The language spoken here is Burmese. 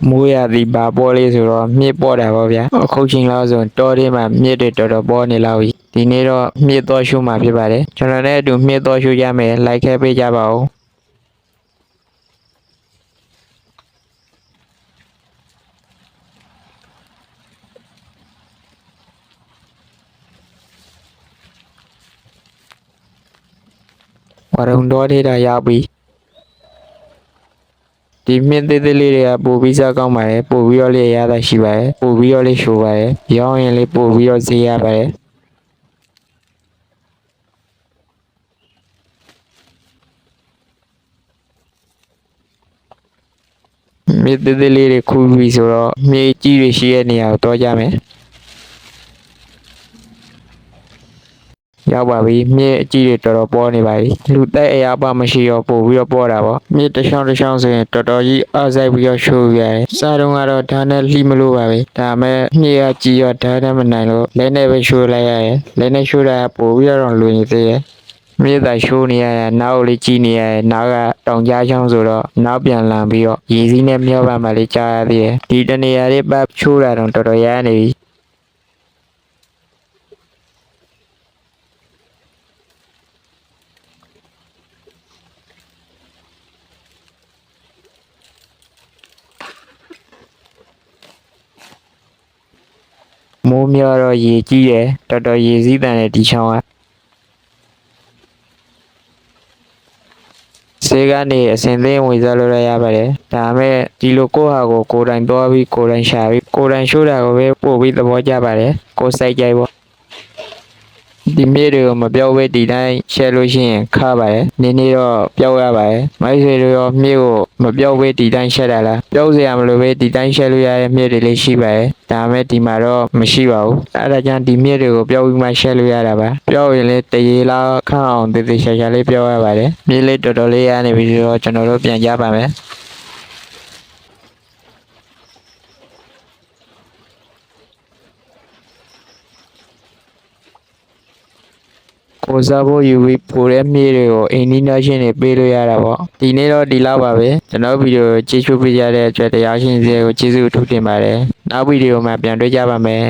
မိုးရသည်ဘာပေါ်လေးဆိုတော့မြစ်ပေါ်တာပေါ့ဗျာအခုချိန်လောက်ဆိုတောထဲမှာမြစ်တွေတော်တော်ပေါ်နေလောက်ပြီဒီနေ့တော့မြစ်တော်ရှိုးမှာဖြစ်ပါတယ်ကျွန်တော်လည်းအတူမြစ်တော်ရှိုးရမယ်လိုက်ခဲ့ပေးကြပါဦးဝရုံတော်ထဲတာရောက်ပြီဒီမြင့်သေးသေးလေးတွေကပို့ပြီးစားကောင်းပါတယ်ပို့ပြီးတော့လေးရတာရှိပါတယ်ပို့ပြီးတော့လေးရှိုးပါတယ်ရောင်းရင်လေးပို့ပြီးတော့ဈေးရပါတယ်မြင့်သေးသေးလေးတွေခူးပြီးဆိုတော့မြေကြီးတွေရှိတဲ့နေရာကိုတော့ကြမယ်ရောက်ပါပြီမြစ်အကြီးတွေတော်တော်ပေါ်နေပါပြီလူသက်အရာပါမရှိတော့ပို့ပြီးတော့ပေါ်တာပေါ့မြစ်တစ်ချောင်းတစ်ချောင်းဆိုရင်တော်တော်ကြီးအားစိုက်ပြီးတော့ရှိုးရတယ်စားတော့ကတော့ဓာတ်နဲ့လှိမလို့ပါပဲဒါမဲ့မြစ်ကကြီးရောဓာတ်နဲ့မနိုင်လို့လက်နဲ့ပဲရှိုးလိုက်ရတယ်လက်နဲ့ရှိုးတာပို့ပြီးတော့လူနေသေးတယ်မြစ်သာရှိုးနေရတာနောက်လေးကြီးနေရတယ်နောက်ကတောင်ကြားချောင်းဆိုတော့နောက်ပြန်လန်ပြီးတော့ရေစီးနဲ့မျောပါမှလေးကြားရသေးတယ်ဒီတနေရာလေးပတ်ချိုးတာတော့တော်တော်ရနေပြီမိုးများတော့ရေကြီးတယ်တော်တော်ရေစီးတန်တယ်ဒီချောင်းကဆေးကနေအစင်သိမ်းဝင်စားလို့ရပါတယ်ဒါမဲ့ဒီလိုကိုယ့်ဟာကိုယ်တိုင်သွားပြီးကိုယ်တိုင်ရှာပြီးကိုယ်တိုင်ရှိုးတာကိုပဲပို့ပြီးသဘောကျပါတယ်ကိုယ်စိုက်ကြိုက်ပေါ့ဒီမြေတွေကိုမပြောက်ဝဲဒီတိုင်းရှယ်လို့ရှိရင်ခါပါတယ်နင်းနေတော့ပြောက်ရပါတယ်မိုက်ဆွေတို့ရောမြေကိုမပြောက်ဝဲဒီတိုင်းရှက်တာလားပြောက်စရာမလိုပဲဒီတိုင်းရှယ်လို့ရတဲ့မြေတွေလေးရှိပါတယ်ဒါမဲ့ဒီမှာတော့မရှိပါဘူးအဲဒါကြောင့်ဒီမြေတွေကိုပြောက်ပြီးမှရှယ်လို့ရတာပါပြောက်ရင်လည်းတရေလောက်ခန့်အောင်တည်တည်ရှာရှာလေးပြောက်ရပါတယ်မြေလေးတော်တော်လေးရနေပြီဆိုတော့ကျွန်တော်တို့ပြန်ကြပါမယ်ကိုစားဖို့ယူပြီးပိုတဲ့မြေတွေကိုအိမ်နီးနားချင်းတွေပေးလို့ရတာပေါ့ဒီနေ့တော့ဒီလောက်ပါပဲကျွန်တော်ဗီဒီယိုကြည့်ရှုပေးကြတဲ့အတွက်တရားရှင်တွေကိုကျေးဇူးအထူးတင်ပါတယ်နောက်ဗီဒီယိုမှာပြန်တွေ့ကြပါမယ်